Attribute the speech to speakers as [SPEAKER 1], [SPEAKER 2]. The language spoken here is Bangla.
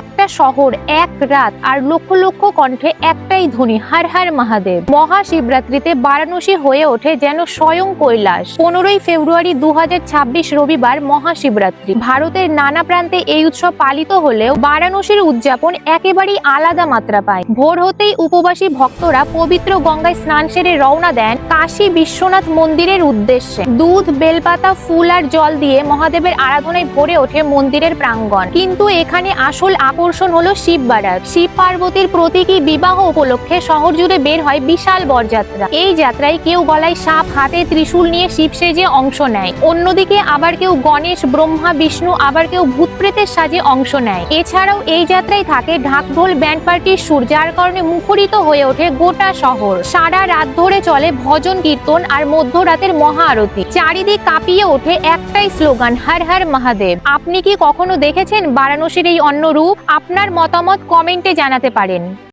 [SPEAKER 1] একটা শহর, এক রাত আর লক্ষ লক্ষ কণ্ঠে একটাই ধ্বনি, হর হর মহাদেব। মহাশিবরাত্রিতে বারাণসী হয়ে ওঠে যেন স্বয়ং কৈলাস। 15ই ফেব্রুয়ারি 2026 রবিবার মহাশিবরাত্রি। ভারতের নানা প্রান্তে এই উৎসব পালিত হলেও বারাণসীর উদযাপন একেবারেই আলাদা মাত্রা পায়। ভোর হতেই উপবাসী ভক্তরা পবিত্র গঙ্গায় স্নান সেরে রওনা দেন কাশী বিশ্বনাথ মন্দিরের উদ্দেশ্যে। দুধ, বেলপাতা, ফুল আর জল দিয়ে মহাদেবের আরাধনায় ভরে ওঠে মন্দিরের প্রাঙ্গণ। কিন্তু এখানে আসল আকর্ষণ হলো শিব বারাত। শিব পার্বতীর প্রতীকী বিবাহ উপলক্ষে শহর জুড়ে বের হয় বিশাল বরযাত্রা। এই যাত্রায় কেউ গলায় সাপ, হাতে ত্রিশূল নিয়ে শিব সেজে অংশ নেয়। অন্যদিকে আবার কেউ গণেশ, ব্রহ্মা, বিষ্ণু, আবার কেউ ভূত প্রেতের সাজে অংশ নেয়। এছাড়াও এই যাত্রায় থাকে ঢাক, ঢোল, ব্যান্ড পার্টির সুর, যার কারণে মুখরিত হয়ে ওঠে গোটা শহর। সারা রাত ধরে চলে ভজন কীর্তন আর মধ্যরাতের মহা আরতি। চারিদিক কাঁপিয়ে ওঠে একটাই স্লোগান, হর হর মহাদেব। আপনি কি কখনো দেখেছেন বারাণসীর এই অন্য রূপ? আপনার মতামত কমেন্টে জানাতে পারেন।